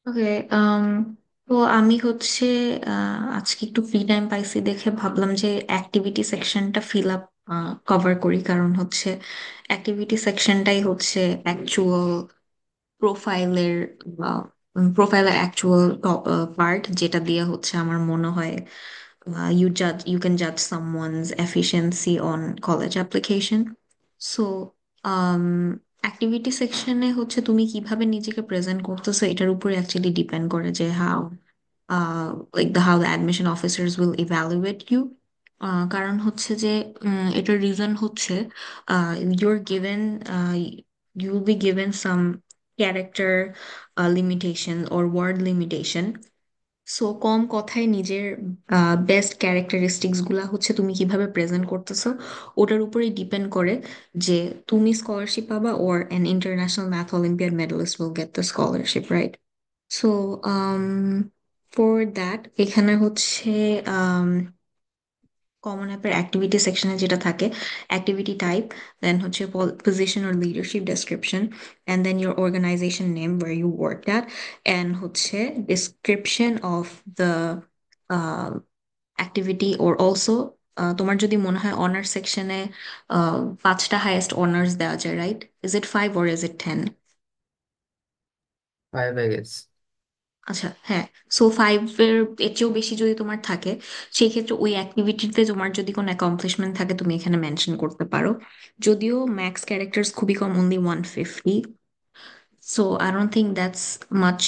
ওকে। তো আমি হচ্ছে আজকে একটু ফ্রি টাইম পাইছি দেখে ভাবলাম যে অ্যাক্টিভিটি সেকশনটা ফিল আপ কভার করি, কারণ হচ্ছে অ্যাক্টিভিটি সেকশনটাই হচ্ছে অ্যাকচুয়াল প্রোফাইলের প্রোফাইলের অ্যাকচুয়াল পার্ট, যেটা দিয়ে হচ্ছে আমার মনে হয় you can judge someone's efficiency on college application. So activity সেকশনে হচ্ছে তুমি কিভাবে নিজেকে প্রেজেন্ট করতেছো এটার উপরে অ্যাকচুয়ালি ডিপেন্ড করে যে uh, how the admission officers will evaluate you. কারণ হচ্ছে যে এটার রিজন হচ্ছে you're given uh, you will be given some character limitation or word limitation. So কম কথায় নিজের বেস্ট ক্যারেক্টারিস্টিক্স গুলা হচ্ছে তুমি কিভাবে প্রেজেন্ট করতেছো ওটার উপরেই ডিপেন্ড করে যে তুমি স্কলারশিপ পাবা, or an international math olympiad medalist will get the scholarship, right? So for that এখানে হচ্ছে কমন অ্যাপের অ্যাক্টিভিটি সেকশনে যেটা থাকে, অ্যাক্টিভিটি টাইপ, দেন হচ্ছে position or leadership description, and then your organization name where you worked at, and হচ্ছে description of the activity or also তোমার যদি মনে হয় অনার্স সেকশনে 5টা হাইয়েস্ট অনার্স দেওয়া যায়, right? Is it 5 or is it 10? 5 I guess. আচ্ছা, হ্যাঁ। সো এর চেয়েও বেশি যদি তোমার থাকে, সেই ক্ষেত্রে ওই অ্যাক্টিভিটিতে তোমার যদি কোনো অ্যাকমপ্লিশমেন্ট থাকে তুমি এখানে মেনশন করতে পারো। যদিও ম্যাক্স ক্যারেক্টার্স খুবই কম, only 150, so I don't think that's much.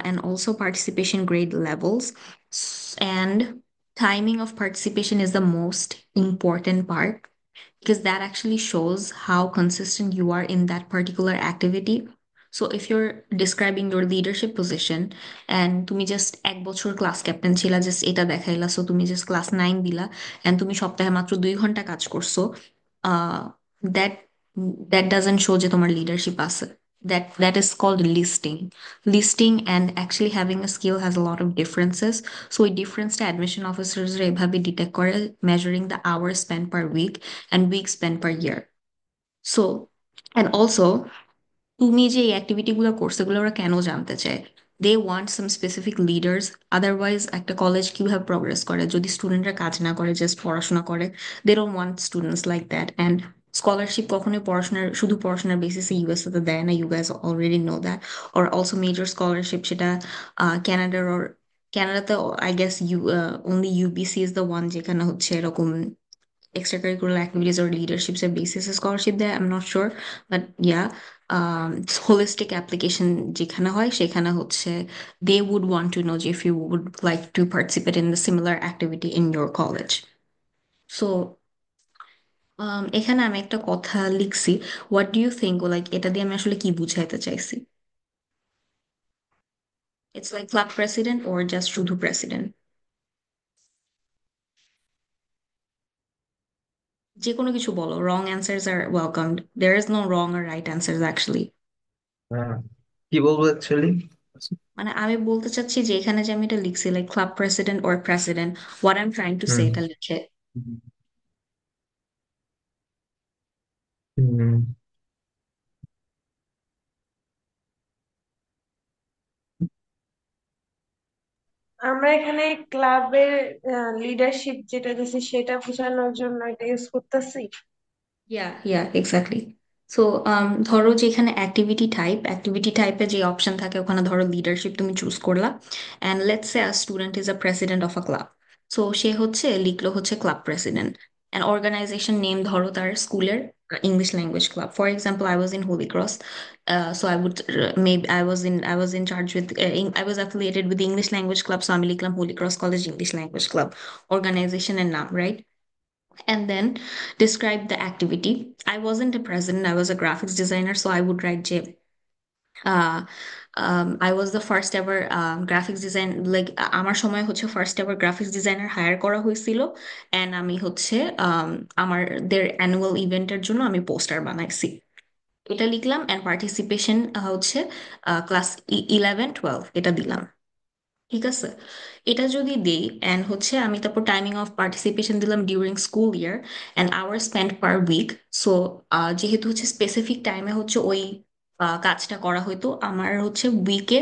And also participation grade levels. And timing of participation is the most important part, because that actually shows how consistent you are in that particular activity. So if you're describing your leadership position and তুমি just এক বছর class captain ছিলা, just এটা দেখাইলা, so তুমি just class 9 দিলা and তুমি সপ্তাহে মাত্র 2 ঘন্টা কাজ করছো, আহ দ্যাট দ্যাট ডাজন্ট শো যে তোমার লিডারশিপ আছে। That is called listing. Listing and actually having a skill has a lot of differences. So ওই ডিফারেন্সটা অ্যাডমিশন অফিসার্সরা এভাবে ডিটেক্ট করে, measuring the hours spent per week and weeks spent per year. So, and also তুমি যে এই activity গুলো করছো এগুলো ওরা কেন জানতে চায়? They want some specific leaders. Otherwise একটা কলেজ কিভাবে প্রোগ্রেস করে যদি স্টুডেন্টরা কাজ না করে, জাস্ট পড়াশোনা করে? They don't want students like that. And scholarship কখনোই শুধু পড়াশোনার বেসিসে ইউএসএ তে দেয় না, you guys already know that. Or also major scholarship সেটা ক্যানাডার ওর ক্যানাডাতে, I guess only UBC is the one যেখানে হচ্ছে এরকম extracurricular activities or leaderships এর basis scholarship দেয়, I'm not sure, but yeah, holistic application যেখানে হয় সেখানে হচ্ছে they would want to know if you would like to participate in the similar activity in your college. So এখানে আমি একটা কথা লিখছি, what do you think, like এটা দিয়ে আমি আসলে কি বুঝাইতে চাইছি? It's like club president or just শুধু president? যে কোনো কিছু বলো, wrong answers are welcomed, there is no wrong or right answers actually. হ্যাঁ, কি বলবো অ্যাকচুয়ালি? মানে আমি বলতে চাচ্ছি যে এখানে যে আমি এটা লিখছি like club president or president, what I am trying to say hmm এটা লিখে। হুম। আমরা এখানে ক্লাবের লিডারশিপ যেটা দিছি সেটা বোঝানোর জন্য এটা ইউজ করতেছি। ইয়া ইয়া এক্স্যাক্টলি। সো ধরো যে এখানে অ্যাক্টিভিটি টাইপে যে অপশন থাকে ওখানে ধরো লিডারশিপ তুমি চুজ করলা, and let's say a student is a president of a club. So সে হচ্ছে লিখলো হচ্ছে club president, and organization name ধরো তার স্কুলের English language club. For example, I was in Holy Cross, so I would maybe I was in charge with, I was affiliated with English language club, so আমি লিখলাম Holy Cross college English language club, অর্গানাইজেশনের নাম, right? And then describe the activity. I wasn't a president, I was a graphics designer, so I would write J. Uh, I was the first ever graphics design, like আমার সময় হচ্ছে first ever graphics designer hire করা হয়েছিল, and আমি হচ্ছে আমাদের annual ইভেন্টের জন্য আমি পোস্টার বানাইছি। এটা লিখলাম, এন্ড পার্টিসিপেশন হচ্ছে ক্লাস 11 12 এটা দিলাম। ঠিক আছে, এটা যদি দেই অ্যান্ড হচ্ছে আমি তারপর টাইমিং অফ পার্টিসিপেশন দিলাম during school year and hour spend per week. So যেহেতু হচ্ছে স্পেসিফিক টাইমে হচ্ছে ওই কাজটা করা হইতো, আমার হচ্ছে উইকে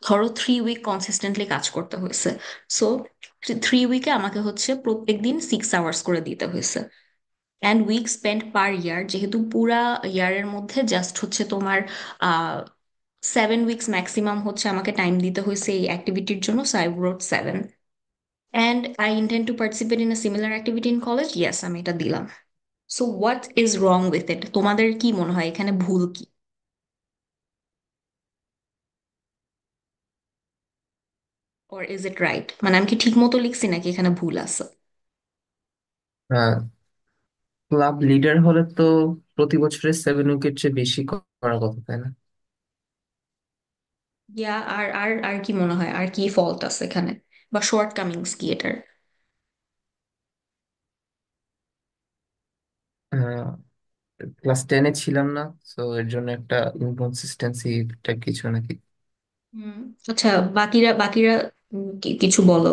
ধরো 3 উইক কনসিস্টেন্টলি কাজ করতে হয়েছে। সো 3 উইকে আমাকে হচ্ছে প্রত্যেক দিন 6 আওয়ার্স করে দিতে হয়েছে। অ্যান্ড উইক স্পেন্ড পার ইয়ার, যেহেতু পুরা ইয়ারের মধ্যে জাস্ট হচ্ছে তোমার 7 উইকস ম্যাক্সিমাম হচ্ছে আমাকে টাইম দিতে হয়েছে এই অ্যাক্টিভিটির জন্য, so I রোট 7। And I intend to participate in a similar activity in college, yes আমি এটা দিলাম। So what is wrong with it? তোমাদের কি মনে হয় এখানে ভুল কি? Or is it right? মানে আমি কি ঠিক মতো লিখছি নাকি এখানে ভুল আছে? হ্যাঁ, ক্লাব লিডার হলে তো প্রতি বছরের 7 উইকেট চেয়ে বেশি করার কথা, তাই না? ইয়া, আর আর আর কি মনে হয় আর কি ফল্ট আছে এখানে, বা শর্ট কামিংস কি এটার? ক্লাস 10-এ ছিলাম না, তো এর জন্য একটা ইনকনসিস্টেন্সি টাইপ কিছু নাকি। হুম। আচ্ছা, বাকিরা বাকিরা কিছু বলো।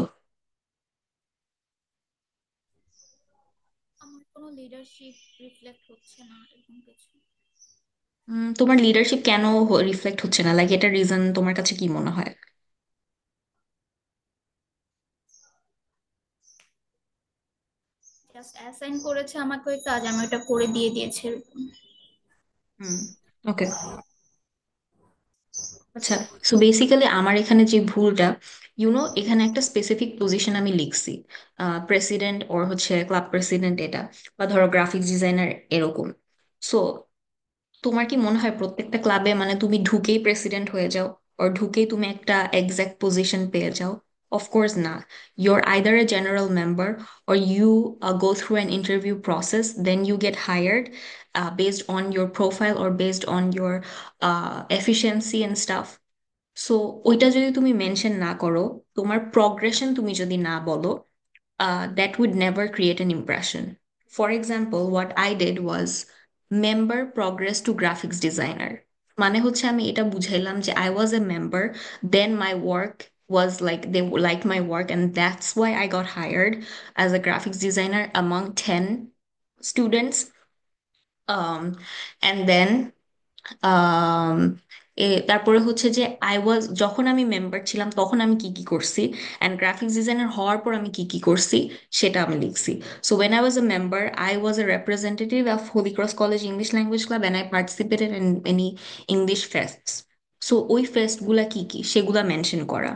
আমার কোনো লিডারশিপ রিফ্লেক্ট হচ্ছে না এরকম কিছু। তোমার লিডারশিপ কেন রিফ্লেক্ট হচ্ছে না, লাইক এটার রিজন তোমার কাছে কি মনে হয়? জাস্ট অ্যাসাইন করেছে আমাকে ওই কাজ, আমি ওটা করে দিয়ে দিয়েছি এরকম। হুম। ওকে। আচ্ছা, সো বেসিক্যালি আমার এখানে যে ভুলটা, এখানে একটা স্পেসিফিক পজিশন আমি লিখছি, প্রেসিডেন্ট ওর হচ্ছে ক্লাব প্রেসিডেন্ট এটা, বা ধরো গ্রাফিক্স ডিজাইনার এরকম। সো তোমার কি মনে হয় প্রত্যেকটা ক্লাবে মানে তুমি ঢুকেই প্রেসিডেন্ট হয়ে যাও, আর ঢুকেই তুমি একটা এক্সাক্ট পজিশন পেয়ে যাও? অফকোর্স না। You're either a general member or you go through an interview process, then you get hired based on your profile or based on your efficiency and stuff. So ওইটা যদি তুমি mention না করো, তোমার progression তুমি যদি না বলো, that would never create an impression. For example, what I did was member progress to graphics designer. মানে হচ্ছে আমি এটা বুঝাইলাম যে I was a member, then my work was like they liked my work, and that's why I got hired as a graphics designer among 10 students. And then আম, তারপরে হচ্ছে যে I ওয়াজ, যখন আমি মেম্বার ছিলাম তখন আমি কি কি করছি, অ্যান্ড গ্রাফিক্স ডিজাইনার হওয়ার পর আমি কি কি করছি সেটা আমি লিখছি। So when I was a member, I was a representative of Holy Cross college English language club, and I participated in any English fests. So ওই ফেস্টগুলা কি কি সেগুলা মেনশন করা,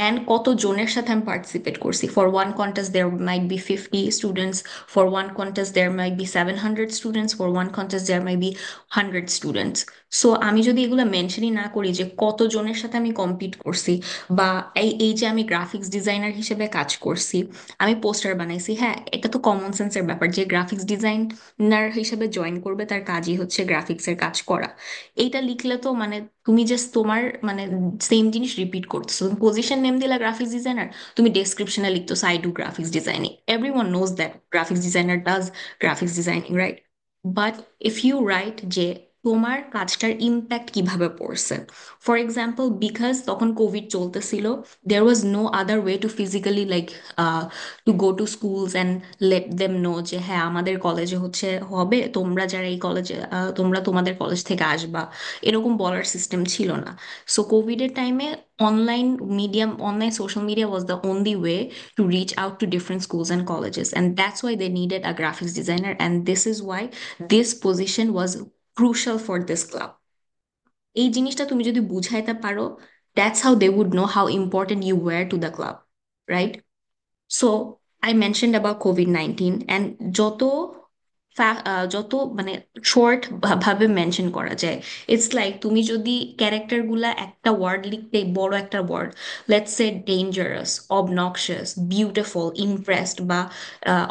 অ্যান্ড কত জনের সাথে আমি পার্টিসিপেট করছি। For one contest there might be 50 students, for one contest there might be 700 students, for one contest there might be 100 students. So আমি যদি এগুলো মেনশনই না করি যে কতজনের সাথে আমি কম্পিট করছি, বা এই এই যে আমি গ্রাফিক্স ডিজাইনার হিসেবে কাজ করছি, আমি পোস্টার বানাইছি, হ্যাঁ এটা তো কমন সেন্সের ব্যাপার যে গ্রাফিক্স ডিজাইনার হিসেবে জয়েন করবে তার কাজই হচ্ছে গ্রাফিক্সের কাজ করা। এইটা লিখলে তো মানে তুমি জাস্ট তোমার মানে সেম জিনিস রিপিট করতেছো। তুমি পজিশন নেম দিলা গ্রাফিক্স ডিজাইনার, তুমি ডেসক্রিপশনে লিখতো I do graphics designing, everyone knows that graphics designer does graphics designing, right? But if you write যে তোমার কাজটার ইম্প্যাক্ট কিভাবে পড়ছে, ফর এক্সাম্পল বিকজ তখন কোভিড চলতেছিল, there was no other way to physically like to go to schools and let them know যে হ্যাঁ আমাদের কলেজে হচ্ছে হবে, তোমরা যারা এই কলেজে তোমরা তোমাদের কলেজ থেকে আসবা, এরকম বলার সিস্টেম ছিল না। সো কোভিডের টাইমে online medium, online social media was the only way to reach out to different schools and colleges, and that's why they needed a graphics designer, and this is why this position was crucial for this club. এই জিনিসটা তুমি যদি বুঝাইতে পারো, that's how they would know how important you were to the club, right? So I mentioned about COVID-19, and যত মানে short ভাবে mention করা যায়, ইটস লাইক তুমি যদি ক্যারেক্টার গুলা একটা ওয়ার্ড লিখতে, বড় একটা word, let's say dangerous, obnoxious, beautiful, impressed, বা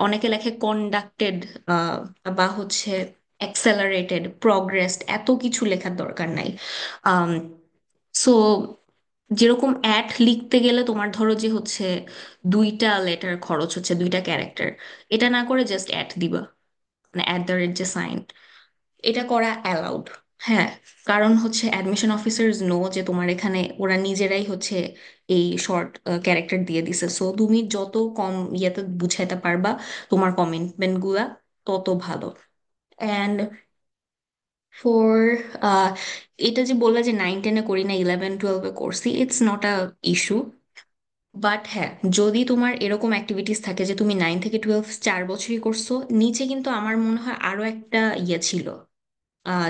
অনেকে লেখে কন্ডাক্টেড, বা হচ্ছে অ্যাক্সেলারেটেড, প্রগ্রেসড, এত কিছু লেখার দরকার নাই। সো যেরকম অ্যাট লিখতে গেলে তোমার ধরো যে হচ্ছে 2টা লেটার খরচ হচ্ছে, 2টা ক্যারেক্টার, এটা না করে জাস্ট অ্যাট দিবা, মানে @, যে সাইন, এটা করা অ্যালাউড। হ্যাঁ, কারণ হচ্ছে অ্যাডমিশন অফিসার্স নো যে তোমার এখানে ওরা নিজেরাই হচ্ছে এই শর্ট ক্যারেক্টার দিয়ে দিছে, সো তুমি যত কম ইয়েতে বুঝাইতে পারবা তোমার কমিটমেন্ট গুলা, তত ভালো। অ্যান্ড ফর এটা যে বললা যে 9-10-এ করি না, 11-12-এ করছি, it's not a issue. But হ্যাঁ, যদি তোমার এরকম অ্যাক্টিভিটিস থাকে যে তুমি 9 থেকে 12 4 বছরই করছো, নিচে কিন্তু আমার মনে হয় আরো একটা ইয়ে ছিল,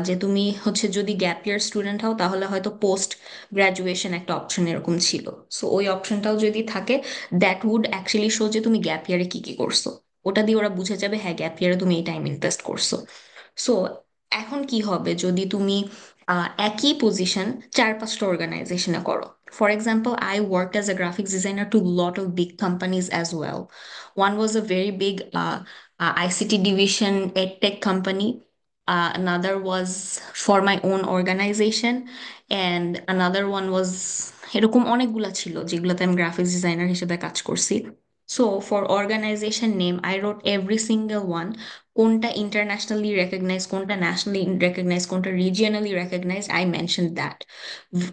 যে তুমি হচ্ছে যদি গ্যাপ ইয়ার স্টুডেন্ট হও তাহলে হয়তো পোস্ট গ্রাজুয়েশন একটা অপশন এরকম ছিল। সো ওই অপশনটাও যদি থাকে, দ্যাট উড অ্যাকচুয়ালি শো যে তুমি গ্যাপ ইয়ারে কি কি করছো। ওটা দিয়ে ওরা বুঝে যাবে হ্যাঁ গ্যাপ ইয়ারে তুমি এই টাইম ইনভেস্ট করছো। সো এখন কি হবে যদি তুমি একই পজিশন 4-5টা অর্গানাইজেশনে করো। For example, I work as a graphics designer to lot of big companies as well. One was a very big ICT division edtech company. Another was for my own organization, and another one was এরকম অনেকগুলা ছিল যেগুলোতে আমি graphics designer হিসেবে কাজ করছি। So for organization name I wrote every single one, কোনটা internationally recognise, কোনটা ন্যাশনালি রেকগনাইজ, কোনটা regionally recognise, I mention that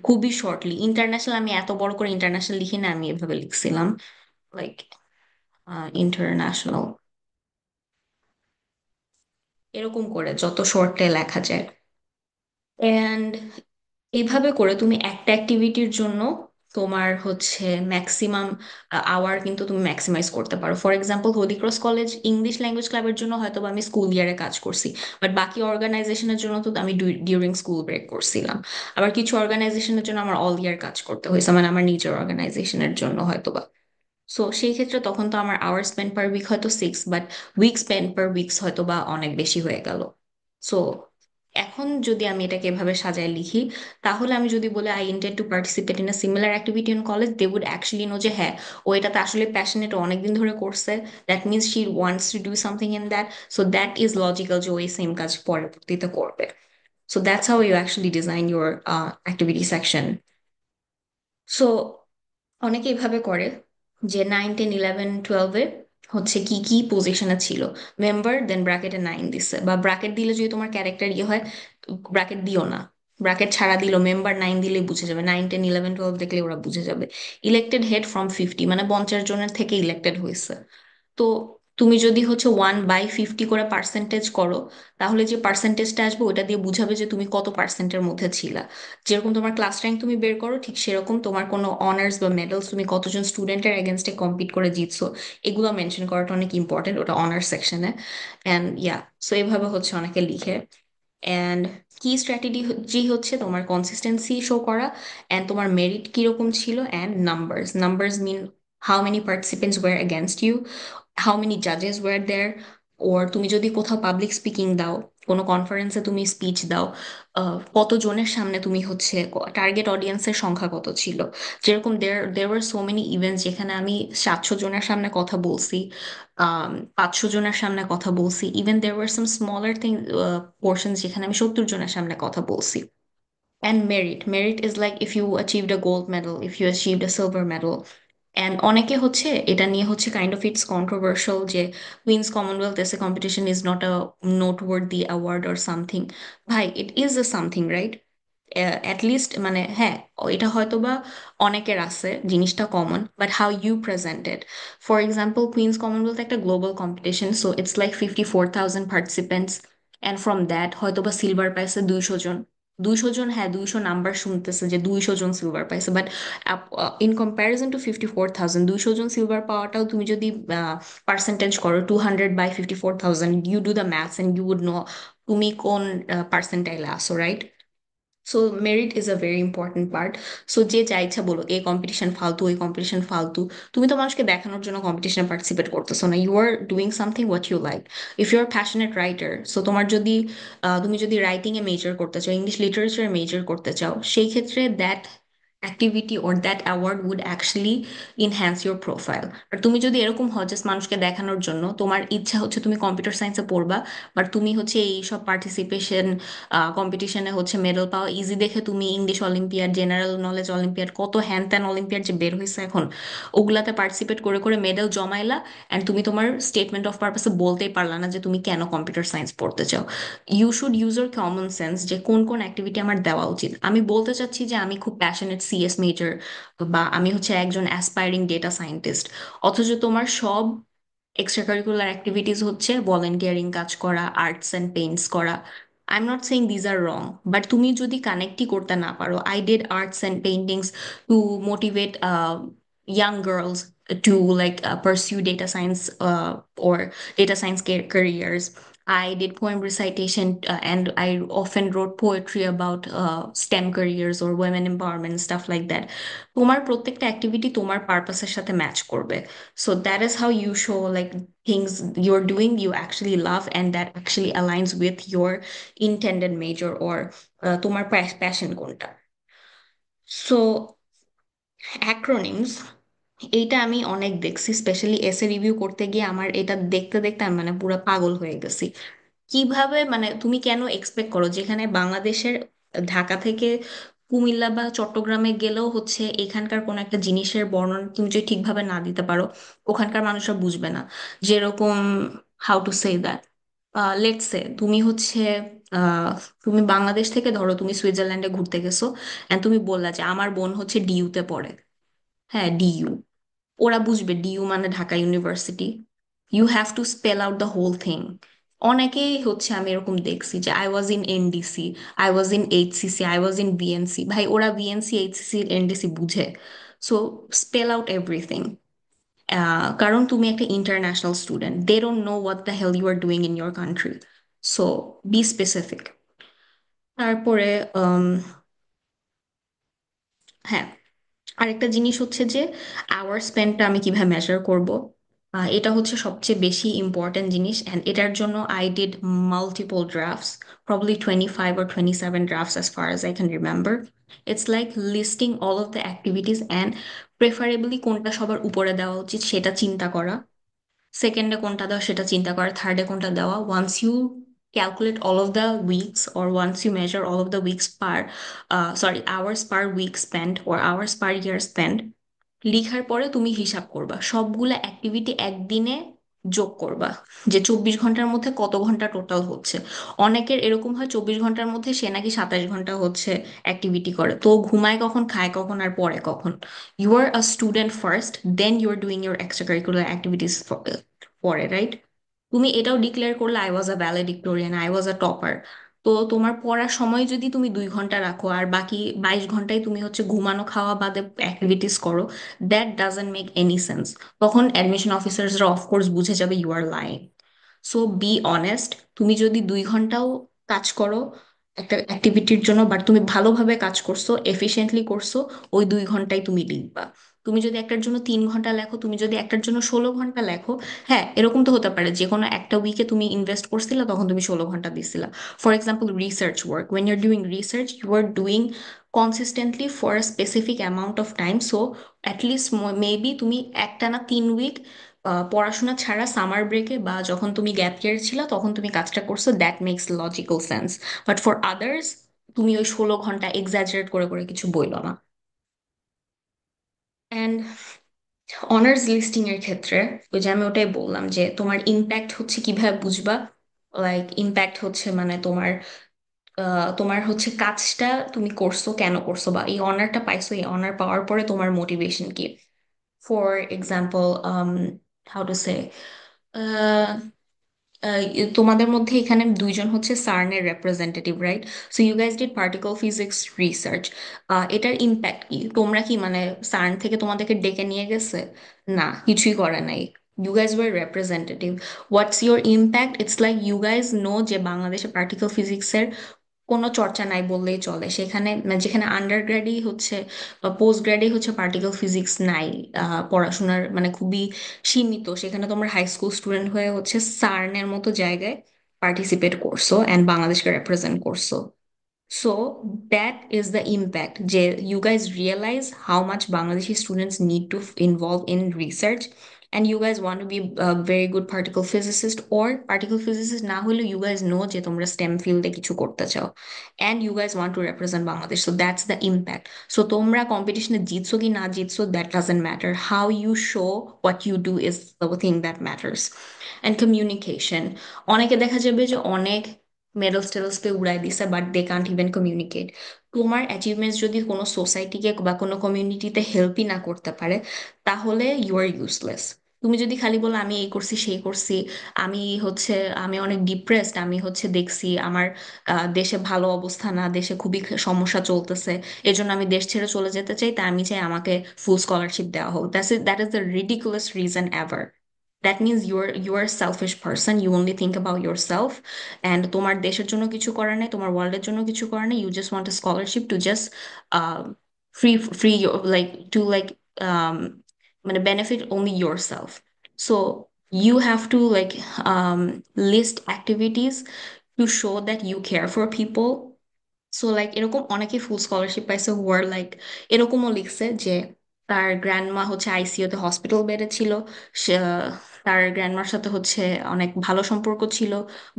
খুবই শর্টলি। ইন্টারন্যাশনাল আমি এত বড় করে ইন্টারন্যাশনাল লিখি না, আমি এভাবে লিখছিলাম লাইক ইন্টারন্যাশনাল, এরকম করে যত শর্টে লেখা যায়। অ্যান্ড এইভাবে করে তুমি একটা অ্যাক্টিভিটির জন্য তোমার হচ্ছে ম্যাক্সিমাম আওয়ার কিন্তু তুমি ম্যাক্সিমাইজ করতে পারো। For example, Holy Cross college English language ক্লাবের জন্য হয়তো বা আমি স্কুল ইয়ারে কাজ করছি, বাট বাকি অর্গানাইজেশনের জন্য তো আমি ডিউরিং স্কুল ব্রেক করছিলাম। আবার কিছু অর্গানাইজেশনের জন্য আমার অল ইয়ার কাজ করতে হয়েছে, মানে আমার নিজের অর্গানাইজেশনের জন্য হয়তো বা। সো সেই ক্ষেত্রে তখন তো আমার আওয়ার স্পেন্ড পার উইক হয়তো 6, but week spend per weeks হয়তো বা অনেক বেশি হয়ে গেল। সো এখন যদি আমি এটাকে এভাবে সাজায় লিখি, তাহলে আমি যদি বলি I intend to participate in a similar activity in college, they would actually know যে হ্যাঁ ও এটাতে আসলে প্যাশনেট, অনেকদিন ধরে করছে, that means she wants to do something in that. So that is logical যে ওই সেম কাজ পরবর্তীতে করবে। So that's how you actually design your activity section. So অনেকে এভাবে করে যে 9-10-11-12-এ হচ্ছে কি কি পজিশনে ছিল, মেম্বার দেন ব্র্যাকেটে 9 দিচ্ছে, বা ব্র্যাকেট দিলে যদি তোমার ক্যারেক্টার ইয়ে হয়, ব্র্যাকেট দিও না, ব্র্যাকেট ছাড়া দিল মেম্বার 9 দিলেই বুঝে যাবে, 9-10-11-12 দেখলে ওরা বুঝে যাবে। ইলেক্টেড হেড ফ্রম 50, মানে 50 জনের থেকে ইলেক্টেড হয়েছে। তো তুমি যদি হচ্ছে 1/50 করে পার্সেন্টেজ করো, তাহলে যে পার্সেন্টেজটা আসবে ওটা দিয়ে বুঝাবে যে তুমি কত পার্সেন্টের মধ্যে ছিলা। যেরকম তোমার ক্লাস র্যাঙ্ক তুমি বের করো, ঠিক সেরকম তোমার কোনো অনার্স বা মেডেলস, তুমি কতজন স্টুডেন্টের এগেনস্টে কম্পিট করে জিতছো, এগুলো মেনশন করাটা অনেক ইম্পর্টেন্ট, ওটা অনার্স সেকশনে। অ্যান্ড ইয়া, সো এইভাবে হচ্ছে অনেকে লিখে। অ্যান্ড কি স্ট্র্যাটেজি হচ্ছে তোমার কনসিস্টেন্সি শো করা, অ্যান্ড তোমার মেরিট কিরকম ছিল, and numbers, numbers mean how many participants were against you, how many জাজেস ওয়ার দেয়ার। ওর তুমি যদি কোথাও পাবলিক স্পিকিং দাও, কোনো কনফারেন্সে তুমি স্পিচ দাও, কত জনের সামনে তুমি হচ্ছে, টার্গেট অডিয়েন্সের সংখ্যা কত ছিল। যেরকম there were so many events যেখানে আমি 700 জনের সামনে কথা বলছি, 500 জনের সামনে কথা বলছি, even there were some smaller thing portion যেখানে আমি 70 জনের সামনে কথা বলছি। And merit is like if you achieved a gold medal, if you achieved a silver medal. And অনেকে হচ্ছে এটা নিয়ে হচ্ছে কাইন্ড অফ ইটস কন্ট্রোভার্সিয়াল যে Queen's Commonwealth essay competition is not a noteworthy award or something. ভাই, it is a something, right? At least মানে হ্যাঁ, এটা হয়তো বা অনেকের আছে জিনিসটা common, but how you presented. For example, Queen's Commonwealth একটা global competition, so it's like 54,000 participants, and from that হয়তো বা সিলভার পাইছে 200 জন। 200 জন, হ্যাঁ 200 নাম্বার শুনতেছে যে 200 জন সিলভার পাইছে, বাট ইন কম্প্যারিজন টু 54,000, 200 জন সিলভার পাওয়াটাও তুমি যদি পার্সেন্টেজ করো 200/54,000, you do the maths and you would know তুমি কোন পার্সেন্টাইলে আসো, রাইট? So merit is a very important part. So যে যা ইচ্ছা বলো, এই কম্পিটিশন ফালতু, ওই কম্পিটিশন ফালতু, তুমি তো মানুষকে দেখানোর জন্য কম্পিটিশনে পার্টিসিপেট করতেছো না, you are doing something what you like. If you are passionate writer, so তোমার যদি তুমি যদি রাইটিং এ মেজর করতে চাও, ইংলিশ লিটারেচারে মেজর করতে চাও, সেই ক্ষেত্রে that activity or that award would actually enhance your profile. আর তুমি যদি এরকম হও জাস্ট মানুষকে দেখানোর জন্য, তোমার ইচ্ছা হচ্ছে তুমি কম্পিউটার সায়েন্সে পড়বা, বাট তুমি হচ্ছে এই সব পার্টিসিপেশন কম্পিটিশনে হচ্ছে মেডেল পাওয়া ইজি দেখে তুমি English olympiad, general knowledge olympiad, কত হ্যান ত্যান অলিম্পিয়াড যে বের হয়েছে এখন, ওগুলাতে পার্টিসিপেট করে করে মেডেল জমাইলা, অ্যান্ড তুমি তোমার স্টেটমেন্ট অফ পারপাসে বলতেই পারলা না যে তুমি কেন কম্পিউটার সায়েন্স পড়তে চাও। You should use your common sense যে কোন কোন অ্যাক্টিভিটি আমার দেওয়া উচিত। আমি বলতে চাচ্ছি যে আমি খুব প্যাশনেট সিএস মেজর, বা আমি হচ্ছে একজন অ্যাসপায়ারিং ডেটা সায়েন্টিস্ট, অথচ তোমার সব এক্সট্রা কারিকুলার অ্যাক্টিভিটিস হচ্ছে ভলেন্টিয়ারিং কাজ করা, আর্টস অ্যান্ড পেইন্টস করা, I am not saying these are wrong, but তুমি যদি কানেক্টই করতে না পারো, I did arts and paintings two motivate young girls to like pursue data science or data science careers. I did poem recitation and I often wrote poetry about STEM careers or women empowerment, stuff like that. তোমার প্রত্যেকটা activity তোমার পারপাসের সাথে match করবে. So that is how you show like things you're doing you actually love and that actually aligns with your intended major or তোমার passion কোনটা. So acronyms, এইটা আমি অনেক দেখছি, স্পেশালি এসে রিভিউ করতে গিয়ে আমার এটা দেখতে দেখতে আমি মানে পুরো পাগল হয়ে গেছি। কিভাবে মানে তুমি কেন এক্সপেক্ট করো যেখানে বাংলাদেশের ঢাকা থেকে কুমিল্লা বা চট্টগ্রামে গেলেও হচ্ছে এখানকার কোন একটা জিনিসের বর্ণনা তুমি যদি ঠিকভাবে না দিতে পারো, ওখানকার মানুষরা বুঝবে না। যেরকম, how to say that, let's say তুমি হচ্ছে আহ, তুমি বাংলাদেশ থেকে ধরো তুমি সুইজারল্যান্ডে ঘুরতে গেছো, এন্ড তুমি বললা যে আমার বোন হচ্ছে ডিইউতে পড়ে। হ্যাঁ, ডিইউ। ওরা বুঝবে ডিইউ মানে Dhaka University. You have to spell out the whole thing. অনেকেই হচ্ছে আমি এরকম দেখছি যে I was in NDC, I was in HCC, I was in BNC. ভাই ওরা বিএনসি এইচসিসি এনডিসি বুঝে। So spell out everything. কারণ তুমি একটা international student, they don't know what the hell you are doing in your country. So be specific. তারপরে হ্যাঁ, আরেকটা জিনিস হচ্ছে যে আওয়ার স্পেন্ডটা আমি কিভাবে মেজার করব। এটা হচ্ছে সবচেয়ে বেশি ইম্পর্ট্যান্ট জিনিস, অ্যান্ড এটার জন্য I did multiple drafts, probably 25 or 27 drafts as far as I can remember. It's like listing all of the activities and preferably কোনটা সবার উপরে দেওয়া উচিত সেটা চিন্তা করা, সেকেন্ডে কোনটা দেওয়া সেটা চিন্তা করা, থার্ডে কোনটা দেওয়া। Once you calculate all of the weeks or once you measure all of the weeks per sorry hours per week spent or hours per year spent, লিখার পরে তুমি হিসাব করবা সবগুলা অ্যাক্টিভিটি একদিনে যোগ করবা, যে 24 ঘন্টার মধ্যে কত ঘন্টা টোটাল হচ্ছে। অনেকের এরকম হয় 24 ঘন্টার মধ্যে সে নাকি 27 ঘন্টা হচ্ছে অ্যাক্টিভিটি করে, তো ঘুমায় কখন, খায় কখন, আর পড়ে কখন। You are a student first, then you are doing your extracurricular activities পরে, রাইট? তুমি এটাও ডিক্লেয়ার করলে I was a valedictorian, I was a topper. তো তোমার পড়ার সময় যদি তুমি 2 ঘন্টা রাখো আর বাকি 22 ঘন্টায় তুমি হচ্ছে ঘুমানো খাওয়া বাদে অ্যাক্টিভিটিস করো, that doesn't make any sense. তখন অ্যাডমিশন অফিসার্সরা অফকোর্স বুঝে যাবে you are lying. So be honest. তুমি যদি 2 ঘন্টাও কাজ করো একটা অ্যাক্টিভিটির জন্য, বাট তুমি ভালোভাবে কাজ করছো, এফিশিয়েন্টলি করছো, ওই 2 ঘন্টায় তুমি লিখবা। তুমি যদি একটার জন্য 3 ঘন্টা লেখো, তুমি যদি একটার জন্য 16 ঘন্টা লেখো, হ্যাঁ এরকম তো হতে পারে যে কোনো একটা উইকে তুমি ইনভেস্ট করছিলা তখন তুমি 16 ঘন্টা দিছিলা। For example research work, when you're doing research you are doing consistently for a specific amount of time. So at least maybe তুমি একটানা 3 উইক পড়াশোনা ছাড়া সামার ব্রেকে বা যখন তুমি গ্যাপ ইয়ার ছিল তখন তুমি কাজটা করছো, that makes logical sense. But for others তুমি ওই 16 ঘন্টা এক্সাজারেট করে করে কিছু বইলো না। অ্যান্ড অনার্স লিস্টিং এর ক্ষেত্রে ওই যে আমি ওটাই বললাম যে তোমার ইম্প্যাক্ট হচ্ছে কিভাবে বুঝবা। লাইক ইম্প্যাক্ট হচ্ছে মানে তোমার তোমার হচ্ছে কাজটা তুমি করছো কেন করছো, বা এই অনারটা পাইছো, এই অনার পাওয়ার পরে তোমার মোটিভেশন কি। For example, how to say, তোমাদের মধ্যে এখানে 2জন হচ্ছে সার্নের representative, right? So you guys did particle physics research. এটার ইম্প্যাক্ট কি? তোমরা কি মানে সার্ন থেকে তোমাদেরকে ডেকে নিয়ে গেছে? না, কিছুই করে নাই। You guys were representative. What's your impact? It's like you guys know যে বাংলাদেশে পার্টিকল ফিজিক্সের কোনো চর্চা নাই বললেই চলে। সেখানে মানে যেখানে আন্ডার গ্র্যাডই হচ্ছে বা পোস্ট গ্র্যাডেই হচ্ছে পার্টিকেল ফিজিক্স নাই, পড়াশোনার মানে খুবই সীমিত, সেখানে তোমরা হাই স্কুল স্টুডেন্ট হয়ে হচ্ছে সার্নের মতো জায়গায় পার্টিসিপেট করছো অ্যান্ড বাংলাদেশকে রিপ্রেজেন্ট করছো। So that is the impact. যে you guys realize how much Bangladeshi students need to involve in research, and you guys want to be a very good particle physicist or particle physicist না হলেও you guys know যে তোমরা STEM ফিল্ডে কিছু করতে চাও, and you guys want to represent Bangladesh. So that's the impact. So তোমরা কম্পিটিশনে জিতছো কি না জিতছো, that doesn't matter. How you show what you do is the thing that matters. And communication, অনেকে দেখা যাবে যে অনেক মেডেলস টেডেলস পেয়ে উড়াই দিছে but they can't even communicate. তোমার অ্যাচিভমেন্টস যদি কোনো সোসাইটিকে বা কোনো কমিউনিটিতে হেল্পই না করতে পারে, তাহলে ইউ আর ইউজলেস। তুমি যদি খালি বলো আমি এই করছি সেই করছি, আমি হচ্ছে আমি অনেক ডিপ্রেসড, আমি হচ্ছে দেখছি আমার দেশে ভালো অবস্থা না, দেশে খুবই সমস্যা চলতেছে, এজন্য আমি দেশ ছেড়ে চলে যেতে চাই, তাই আমি চাই আমাকে ফুল স্কলারশিপ দেওয়া হোক, that is the ridiculous reason ever. That means you are selfish person, you only think about yourself, and তোমার দেশের জন্য কিছু করার নেই, তোমার ওয়ার্ল্ডের জন্য কিছু করার নেই, you just want a scholarship to just free free like to like মানে benefit only yourself. So you have to like list activities to show that you care for people. So like এরকম অনেকে ফুল scholarship পাইছে হু আর like এরকমও লিখছে যে তার grandma হচ্ছে আইসিইউতে হসপিটাল বেডে ছিল, তার গ্র্যান্ডমার সাথে হচ্ছে অনেক ভালো সম্পর্ক ছিল,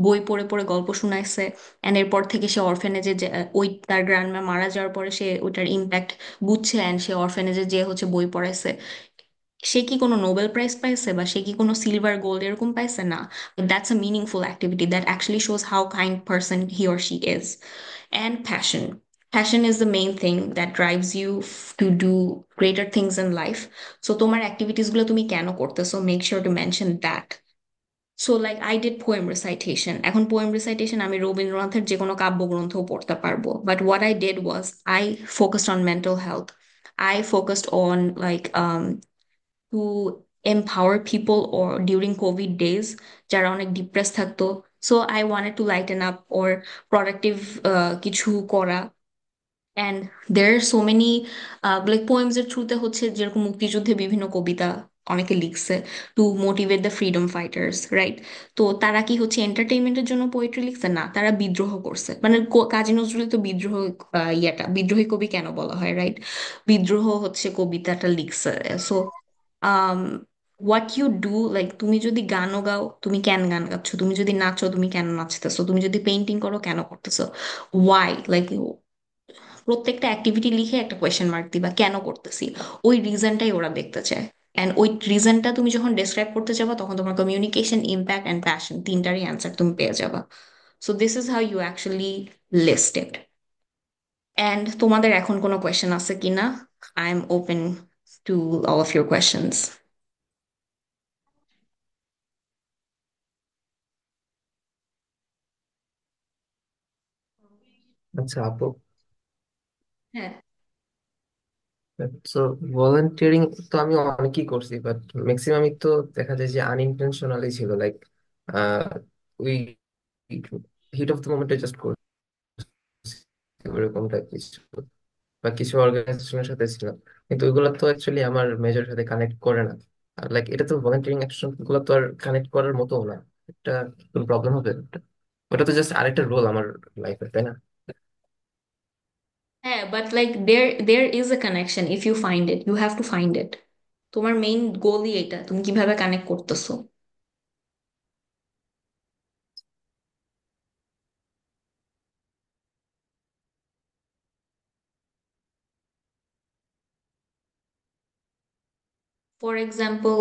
বই পড়ে পড়ে গল্প শুনাইছে, অ্যান্ড এরপর থেকে সে অরফেনেজে যে ওই তার গ্র্যান্ডমা মারা যাওয়ার পরে সে ওইটার ইম্প্যাক্ট বুঝছে, অ্যান্ড সে অরফেনেজে যে হচ্ছে বই পড়াইছে। সে কি কোনো নোবেল প্রাইজ পাইছে বা সে কি কোনো সিলভার গোল্ড এরকম পাইছে না, that's a meaningful activity that actually shows how kind person he or she is. And passion is the main thing that drives you to do greater things in life. So তোমার activities গুলো তুমি কেন করতেছো, make sure to mention that. So like I did poem recitation, এখন poem recitation আমি রবীন্দ্রনাথের যে কোনো কাব্যগ্রন্থও পড়তে পারবো, but what I did was I focused on mental health. I focused on like to empower people or during COVID days যারা অনেক depress থাকতো, so I wanted to lighten up or productive কিছু করা। And there are so many like poems এর থ্রুতে হচ্ছে যেরকম মুক্তিযুদ্ধে বিভিন্ন কবিতা অনেকে লিখছে to motivate the freedom fighters, right? তো তারা কি হচ্ছে এন্টারটেইনমেন্টের জন্য পোয়েট্রি লিখছে? না, তারা বিদ্রোহ করছে, মানে কাজী নজরুল তো বিদ্রোহ, ইয়েটা বিদ্রোহী কবি কেন বলা হয়, রাইট? বিদ্রোহ হচ্ছে কবিতাটা লিখছে। So um what you do, like তুমি যদি গানও গাও তুমি কেন গান গাচ্ছ, তুমি যদি নাচো তুমি কেন নাচতেছো, তুমি যদি পেইন্টিং করো কেন করতেছো, ওয়াই, লাইক প্রত্যেকটা অ্যাক্টিভিটি লিখে একটা কোয়েশ্চেন মার্ক দিবা কেন করতেছি, ওই রিজনটাই ওরা দেখতে চায়। অ্যান্ড ওই রিজনটা তুমি যখন ডেসক্রাইব করতে যাবা তখন তোমার কমিউনিকেশন, ইম্প্যাক্ট অ্যান্ড প্যাশন তিনটারই অ্যান্সার তুমি পেয়ে যাবা। So this is how you actually list it. And তোমাদের এখন কোনো কোয়েশ্চেন আছে কিনা? I am open to all of your questions. আচ্ছা আপু, হ্যাঁ। তো ভলান্টিয়ারিং তো আমি অনেকই করছি, বাট ম্যাক্সিমামই তো দেখা যায় যে আনইনটেনশনালি ছিল, লাইক ওই হিট অফ দ্য মোমেন্টে জাস্ট করছি ওরকমটা কিছু, বা কিছু অর্গানাইজেশনের সাথে ছিলাম, কিন্তু ওইগুলো তো অ্যাকচুয়ালি আমার মেজর সাথে কানেক্ট করে না। আর লাইক এটা তো ভলান্টিয়ারিং অ্যাকশন গুলো তো আর কানেক্ট করার মতো না, এটা কোনো প্রবলেম হবে? ওটা তো জাস্ট আরেকটা রোল আমার লাইফে, তাই না? হ্যাঁ, but like there is a connection, if you find it you have to find it. তোমার মেইন গোলই এটা, তুমি কিভাবে কানেক্ট করতেছো। ফর এক্সাম্পল,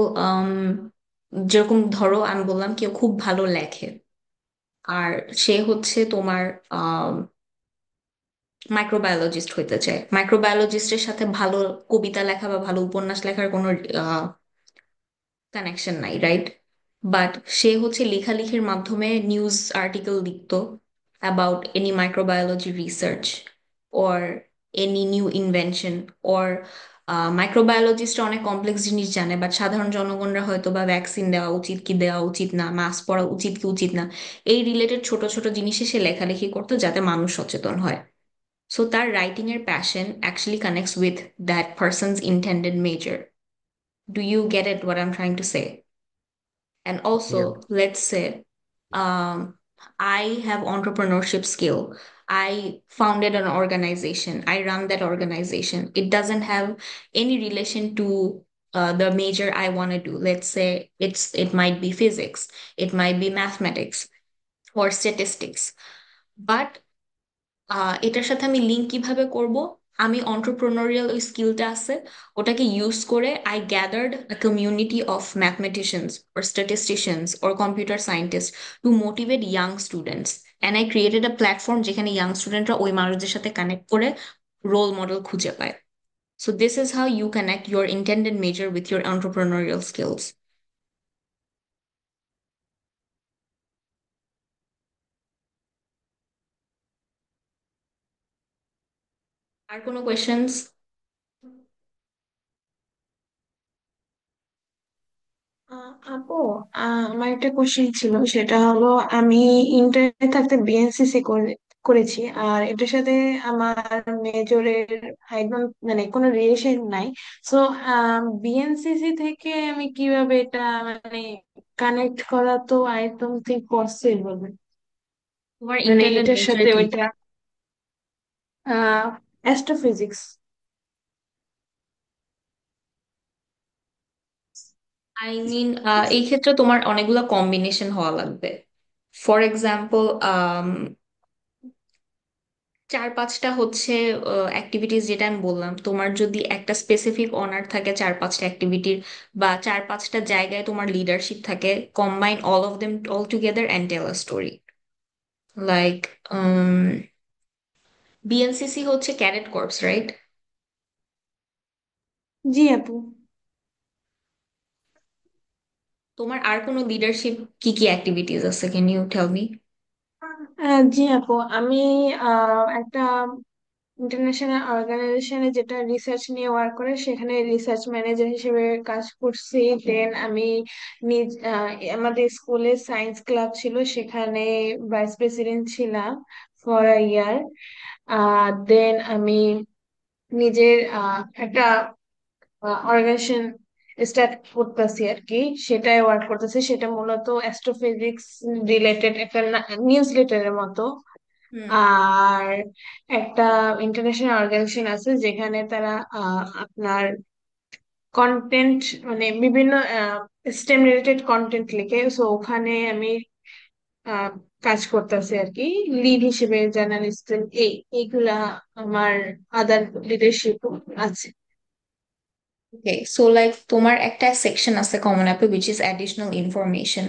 যেরকম ধরো আমি বললাম কেউ খুব ভালো লেখে, আর সে হচ্ছে তোমার মাইক্রোবায়োলজিস্ট হইতে চায়, মাইক্রোবায়োলজিস্টের সাথে ভালো কবিতা লেখা বা ভালো উপন্যাস লেখার কোনো কানেকশন নাই, রাইট? বাট সে হচ্ছে লেখালেখির মাধ্যমে নিউজ আর্টিকেল লিখতো about any microbiology research or any new invention, or microbiologist অনেক কমপ্লেক্স জিনিস জানে, বাট সাধারণ জনগণরা হয়তো বা ভ্যাকসিন দেওয়া উচিত কি দেওয়া উচিত না, মাস্ক পরা উচিত কি উচিত না, এই রিলেটেড ছোট ছোট জিনিসে সে লেখালেখি করতো যাতে মানুষ সচেতন হয়। সো তার রাইটিং এর passion actually connects with that person's intended major. Do you get it what I am trying to say? And Yeah. also, let's say I have entrepreneurship skill. I founded an organization. I run that organization. It doesn't have any relation to the major I want to do. Let's say it might be physics, it might be mathematics or statistics. But এটার সাথে আমি link কিভাবে করব? আমি entrepreneurial ওই স্কিলটা আছে ওটাকে ইউজ করে I gathered a community of mathematicians or statisticians or computer scientists to motivate young students, and I created a platform যেখানে ইয়াং স্টুডেন্টরা ওই মানুষদের সাথে কানেক্ট করে রোল মডেল খুঁজে পায়। So this is how you connect your intended major with your entrepreneurial skills. আর কোনো questions? আপু, আমার একটা কোশ্চেন ছিল, সেটা হলো আমি ইন্টারে থাকতে বিএনসিসি করেছি, আর এটার সাথে আমার মেজরের একদম মানে কোনো রিলেশন নাই। সো বিএনসিসি থেকে আমি কিভাবে এটা মানে কানেক্ট করা, তো আই ডোন্ট থিঙ্ক পসিবল, তোমার মানে ইন্টারনেট এটার মেজর সাথে কি? ওইটা অ্যাস্ট্রোফিজিক্স। আই মিন, এই ক্ষেত্রে তোমার অনেকগুলো কম্বিনেশন হওয়া লাগবে। ফর এক্সাম্পল, চার পাঁচটা হচ্ছে অ্যাক্টিভিটিস, যেটা আমি বললাম, তোমার যদি একটা স্পেসিফিক অনার থাকে চার পাঁচটা অ্যাক্টিভিটির, বা চার পাঁচটা জায়গায় তোমার লিডারশিপ থাকে, combine all of them all together and tell a story. Like BNCC হচ্ছে ক্যাডেট কর্পস, রাইট? জি আপু। তোমার আর কোনো লিডারশিপ কি কি অ্যাক্টিভিটিস আছে, ক্যান ইউ টেল মি? জি আপু, আমি একটা ইন্টারন্যাশনাল অর্গানাইজেশনে যেটা রিসার্চ নিয়ে ওয়ার্ক করে, সেখানে রিসার্চ ম্যানেজার হিসেবে কাজ করছি। দেন আমি নিজ আমাদের স্কুলে সায়েন্স ক্লাব ছিল, সেখানে ভাইস প্রেসিডেন্ট ছিলাম ফর আ ইয়ার। দেন আমি নিজের একটা অর্গানাইজেশন স্টার্ট করতেছি আর কি, সেটাই ওয়ার্ক করতেছি। সেটা মূলত অ্যাস্ট্রোফিজিক্স রিলেটেড একটা নিউজ লেটারের মতো। হুম। আর একটা ইন্টারন্যাশনাল অর্গানাইজেশন আছে, যেখানে তারা আপনার কন্টেন্ট মানে বিভিন্ন স্টেম রিলেটেড কন্টেন্ট লিখে। সো ওখানে আমি আহ, কাজ করতেছি আর কি, লিড হিসেবে জার্নালিস্ট। এইগুলা আমার আদার লিডারশিপ আছে। ওকে, সো লাইক তোমার একটা সেকশন আছে কমন অ্যাপে উইচ ইজ অ্যাডিশনাল ইনফরমেশন।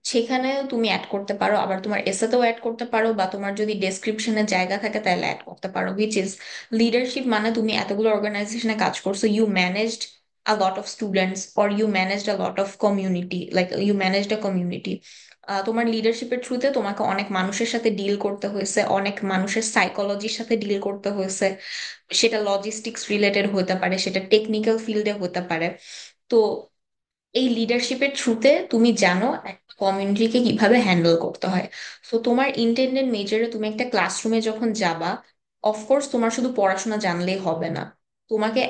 সেখানে তুমি অ্যাড করতে পারো, আবার তোমার এসেতেও অ্যাড করতে পারো, বা তোমার যদি ডেসক্রিপশনে জায়গা থাকে তাহলে অ্যাড করতে পারো, উইচ ইজ লিডারশিপ। মানে তুমি এতগুলো অর্গানাইজেশনে কাজ করছো, you managed a lot of students or you managed a lot of community, like you managed a community. তোমার লিডারশিপের থ্রুতে তোমাকে অনেক মানুষের সাথে ডিল করতে হয়েছে, অনেক মানুষের সাইকোলজির সাথে ডিল করতে হয়েছে। সেটা লজিস্টিক্স রিলেটেড হতে পারে, সেটা টেকনিক্যাল ফিল্ডে হতে পারে। তো এই লিডারশিপের থ্রুতে তুমি জানো একটা কমিউনিটিকে কিভাবে হ্যান্ডেল করতে হয়। তো তোমার ইন্টেন্ডেড মেজরে তুমি একটা ক্লাসরুমে যখন যাবা, অফকোর্স তোমার শুধু পড়াশোনা জানলেই হবে না। তোমাকে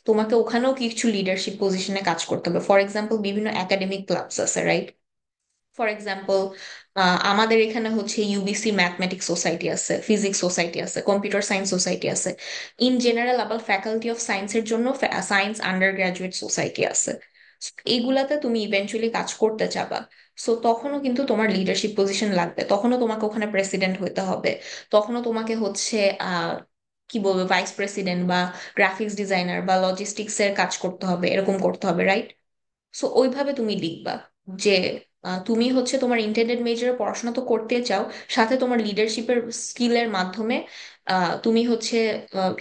তোমাকে ওখানেও কিছু লিডারশিপ পজিশনে কাজ করতে হবে। ফর এক্সাম্পল, বিভিন্ন একাডেমিক ক্লাবস আছে, রাইট? ফর এক্সাম্পল, আমাদের এখানে হচ্ছে ইউবিসি ম্যাথমেটিক্স সোসাইটি আছে, ফিজিক্স সোসাইটি আছে, কম্পিউটার সায়েন্স সোসাইটি আছে। ইন জেনারেল আবার ফ্যাকাল্টি অফ সায়েন্সের জন্য সায়েন্স আন্ডার গ্রাজুয়েট সোসাইটি আছে। এইগুলাতে তুমি ইভেন্চুয়ালি কাজ করতে চাবা। সো তখনও কিন্তু তোমার লিডারশিপ পজিশন লাগবে, তখনও তোমাকে ওখানে প্রেসিডেন্ট হতে হবে, তখনও তোমাকে হচ্ছে কি বলবো, ভাইস প্রেসিডেন্ট বা গ্রাফিক্স ডিজাইনার বা লজিস্টিক্স এর কাজ করতে হবে, এরকম করতে হবে, রাইট? সো ওইভাবে তুমি লিখবা যে তুমি হচ্ছে তোমার ইন্টেন্ডেড মেজরে পড়াশোনা তো করতে চাও, সাথে তোমার লিডারশিপের স্কিলের মাধ্যমে তুমি হচ্ছে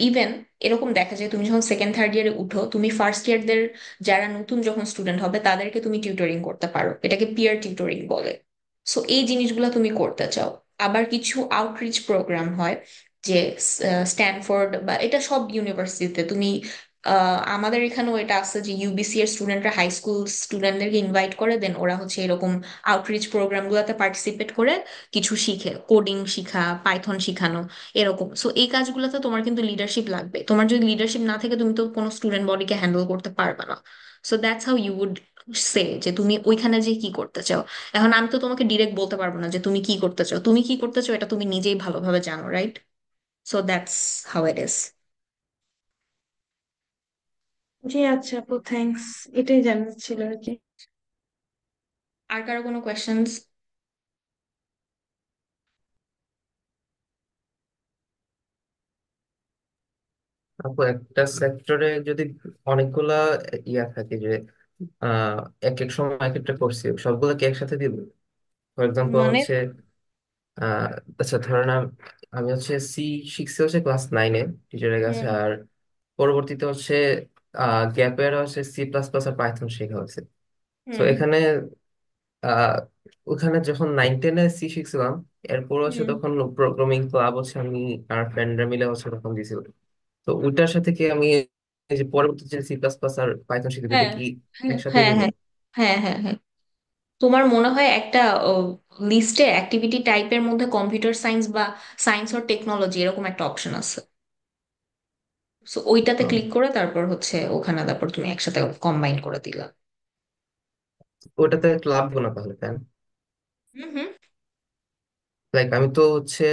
ইভেন এরকম দেখা যায় তুমি যখন সেকেন্ড থার্ড ইয়ারে উঠো, তুমি ফার্স্ট ইয়ারদের যারা নতুন যখন স্টুডেন্ট হবে তাদেরকে তুমি টিউটরিং করতে পারো, এটাকে পিয়ার টিউটরিং বলে। সো এই জিনিসগুলো তুমি করতে চাও। আবার কিছু আউটরিচ প্রোগ্রাম হয়, যে স্ট্যানফোর্ড বা এটা সব ইউনিভার্সিটিতে তুমি, আমাদের এখানেও এটা আছে যে ইউবিসি এর স্টুডেন্টরা হাই স্কুল স্টুডেন্টদেরকে ইনভাইট করে, দেন ওরা হচ্ছে এরকম আউটরিচ প্রোগ্রাম গুলোতে পার্টিসিপেট করে কিছু শিখে, কোডিং শিখা, পাইথন শিখানো, এরকম। সো এই কাজগুলোতে তোমার কিন্তু লিডারশিপ লাগবে। তোমার যদি লিডারশিপ না থাকে তুমি তো কোনো স্টুডেন্ট বডিকে হ্যান্ডেল করতে পারবে না। So that's how you would say যে তুমি ওইখানে যে কি করতে চাও। এখন আমি তো তোমাকে ডিরেক্ট বলতে পারবো না যে তুমি কি করতে চাও, তুমি কি করতে চাও এটা তুমি নিজেই ভালোভাবে জানো, right? So that's how it is. জি আচ্ছা আপু, থ্যাঙ্কস। এটাই জানার ছিল আর কি। আর কারো কোনো কোয়েশ্চেন্স? আপু, একটা সেক্টরে যদি অনেকগুলা ইয়া থাকে যে এক এক সময় এক একটা করছি, সবগুলোকে একসাথে দিব? ফর এক্সাম্পল মানে হচ্ছে আহ আচ্ছা ধরেন আমি হচ্ছে সি শিখছি হচ্ছে ক্লাস 9-এ টিচারের কাছে, হুম। আর পরবর্তীতে হচ্ছে গ্যাপের হচ্ছে C++ আর পাইথন শেখা হয়েছে। তো হুম। এখানে আহ ওখানে যখন 9-10-এ সি শিখছিলাম, এরপর হচ্ছে হুম। তখন প্রোগ্রামিং ক্লাব হচ্ছে আমি আর ফ্রেন্ডরা মিলে হচ্ছে তখন দিছিল। তো ওইটার সাথে কি আমি এই যে পরবর্তী যে সি প্লাস প্লাস আর পাইথন শিখে দুইটা হ্যাঁ কি একসাথে হ্যাঁ নিব? হ্যাঁ হ্যাঁ হ্যাঁ হ্যাঁ। তোমার মনে হয় একটা লিস্টে অ্যাক্টিভিটি টাইপের মধ্যে কম্পিউটার সায়েন্স বা সায়েন্স অর টেকনোলজি এরকম একটা অপশন আছে। সো ওইটাতে ও, ক্লিক করে তারপর হচ্ছে ওখানে তারপর তুমি একসাথে কম্বাইন করে দিলা। ওটাতে লাগবো না তাহলে, তাই না? হুম হুম। লাইক আমি তো হচ্ছে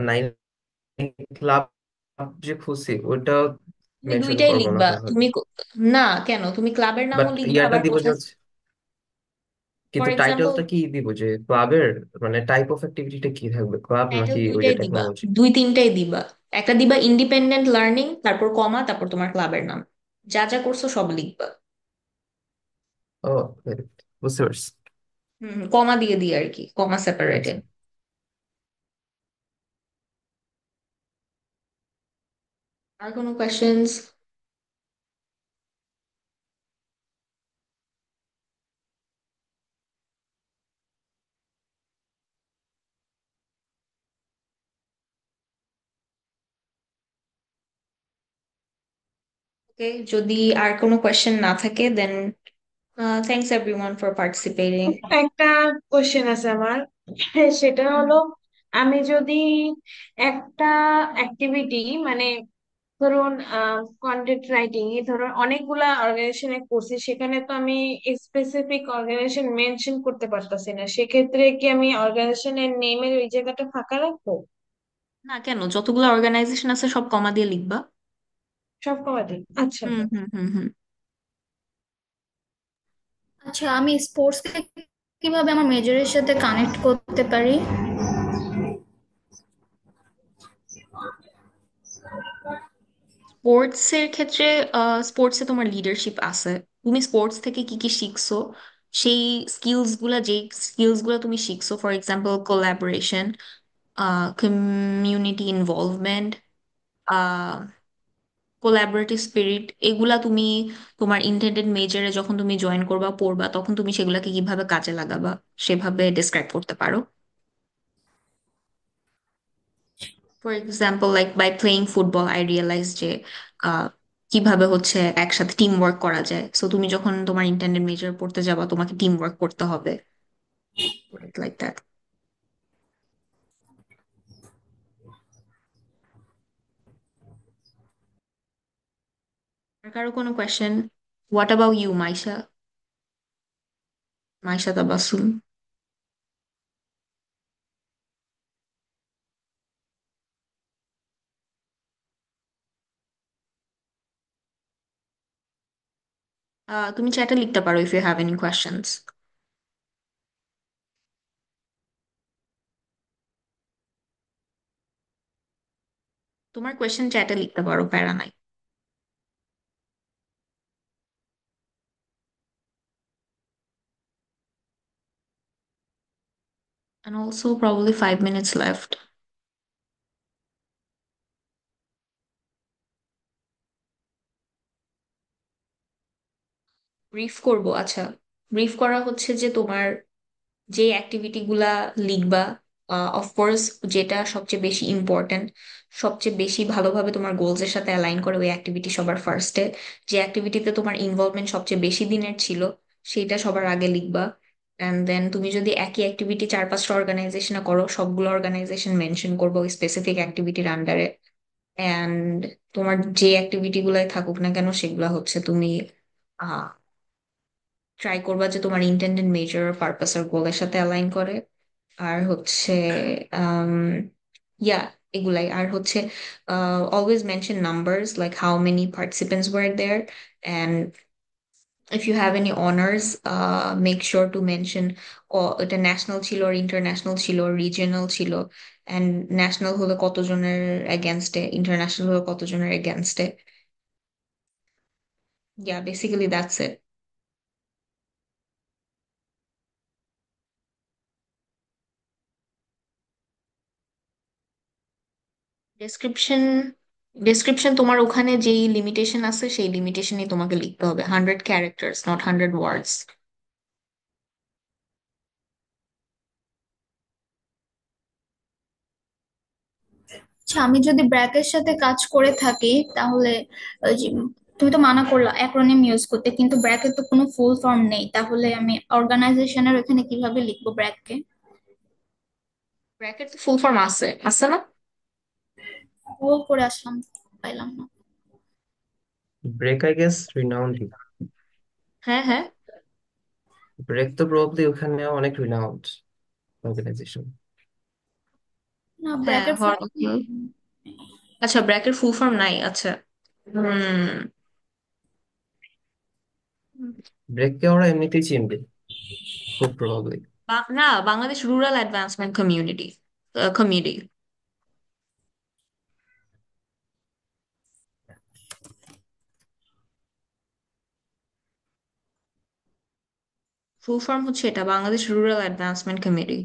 9 ক্লাব যে খুলছি ওইটা তুমি মেনশন দুইটাই করবো না লিখবা তাহলে। তুমি না কেন, তুমি ক্লাবের বাট নামও লিখবা ইয়াটা আবার দিব যে কোথায়। হচ্ছে, ফর কিন্তু এক্সাম্পল টাইটেলটা কি দিব যে ক্লাবের, মানে টাইপ অফ অ্যাক্টিভিটিটা কি থাকবে, ক্লাব টাইটেল নাকি ওই যে দুইটাই দিবা, টেকনোলজি? দুই তিনটাই দিবা। একটা দিবা ইন্ডিপেন্ডেন্ট লার্নিং, তারপর কমা, তারপর তোমার ক্লাবের নাম, যা যা করছো সব লিখবা। ও, very good. বুঝতে পারছি। হুম, কমা দিয়ে দিয়ে আর কি, কমা আচ্ছা। সেপারেটেড। আর কোনো কোয়েশ্চেন্স? ওকে, যদি আর কোনো কোয়েশ্চেন না থাকে দেন থ্যাংকস এভরিওয়ান ফর পার্টিসিপেটিং। একটা কোশ্চেন আছে আমার, সেটা হলো আমি যদি একটা অ্যাক্টিভিটি মানে ধরুন কন্টেন্ট রাইটিং এ ধরুন অনেকগুলা অর্গানাইজেশনে করছি, সেখানে তো আমি স্পেসিফিক অর্গানাইজেশন মেনশন করতে পারতাছি না, সেক্ষেত্রে কি আমি অর্গানাইজেশনের নেমের ওই জায়গাটা ফাঁকা রাখবো? না কেন, যতগুলো অর্গানাইজেশন আছে সব কমা দিয়ে লিখবা। সব কমাতে? আচ্ছা। হুম হুম হুম হুম। আচ্ছা, আমি স্পোর্টসকে কিভাবে আমার মেজরের সাথে কানেক্ট করতে পারি? স্পোর্টস এর ক্ষেত্রে স্পোর্টসে তোমার লিডারশিপ আছে, তুমি স্পোর্টস থেকে কি কি শিখছো, সেই স্কিলস গুলা, যেই স্কিলস গুলা তুমি শিখছো, for example collaboration, community involvement, collaborative spirit, এগুলা তুমি তোমার ইন্টেন্ডেড মেজরে যখন তুমি জয়েন করবা পড়বা তখন তুমি সেগুলাকে কিভাবে কাজে লাগাবা সেভাবে ডিসক্রাইব করতে পারো। For example like by playing football I realise যে আহ, কিভাবে হচ্ছে একসাথে টিম ওয়ার্ক করা যায়, সো তুমি যখন তোমার ইন্টারনেট মেজর পড়তে যাবা তোমাকে টিম ওয়ার্ক করতে হবে, লাইক দ্যাট। আর কারো কোনো question? What about you Maisha, Maisha Tabassum? তুমি চ্যাটে লিখতে পারো if you have any questions. তোমার কোয়েশ্চেন চ্যাটে লিখতে পারো, প্যারা নাই। And also probably 5 minutes left. Brief করব, আচ্ছা। ব্রিফ করা হচ্ছে যে তোমার যে অ্যাক্টিভিটি গুলা লিখবা, অফকোর্স যেটা সবচেয়ে বেশি ইম্পর্ট্যান্ট, সবচেয়ে বেশি ভালোভাবে তোমার গোলস এর সাথে অ্যালাইন করে ওই অ্যাক্টিভিটি সবার ফার্স্টে, যে অ্যাক্টিভিটিতে তোমার ইনভলভমেন্ট সবচেয়ে বেশি দিনের ছিল সেইটা সবার আগে লিখবা। অ্যান্ড দেন তুমি যদি একই অ্যাক্টিভিটি 4-5টা অর্গানাইজেশনে করো সবগুলো অর্গানাইজেশন মেনশন করবো ওই স্পেসিফিক অ্যাক্টিভিটির আন্ডারে। অ্যান্ড তোমার যে অ্যাক্টিভিটি গুলাই থাকুক না কেন সেগুলা হচ্ছে তুমি ট্রাই করবা যে তোমার ইন্টেন্ডেড মেজর পারপাস আর গোলের সাথে অ্যালাইন করে। আর হচ্ছে আম, ইয়া এগুলাই, আর হচ্ছে always mention numbers like how many participants were there, and if you have any honours make sure to mention এটা ন্যাশনাল ছিল আর ইন্টারন্যাশনাল ছিল রিজিয়নাল ছিল, অ্যান্ড ন্যাশনাল হলো কতজনের এগেনস্টে, ইন্টারন্যাশনাল হলো কতজনের এগেনস্টে। Yeah basically that's it. Description, description তোমার ওখানে যেই লিমিটেশন আছে সেই লিমিটেশনই তোমাকে লিখতে হবে, 100 ক্যারেক্টার্স নট 100 ওয়ার্ডস। আচ্ছা, আমি যদি ব্র্যাকের সাথে কাজ করে থাকি তাহলে ওই যে তুমি তো মানা করলা অ্যাক্রোনিম ইউজ করতে, কিন্তু ব্র্যাকের তো কোনো ফুল ফর্ম নেই, তাহলে আমি অর্গানাইজেশনের ওখানে কিভাবে লিখবো ব্র্যাককে? ব্র্যাকেট তো ফুল ফর্ম আছে আছে না? গোল করে আসলাম, পাইলাম না। Break I guess renowned. হ্যাঁ হ্যাঁ। ব্রেক তো প্রবাবলি ওখানে অনেক রিনাউন্ড অর্গানাইজেশন। না, হ্যাঁ ব্র্যাকের হওয়ার কথা। আচ্ছা ব্র্যাকের ফুল ফর্ম নাই, আচ্ছা। হুম। ব্রেককে ওরা এমনিতেই চিনবে খুব প্রবাবলি। না, Bangladesh rural advancement community committee. Full form হচ্ছে এটা, Bangladesh rural advancement committee.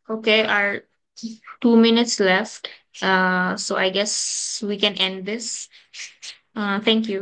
Okay, R 2 minutes left. So I guess we can end this. Thank you.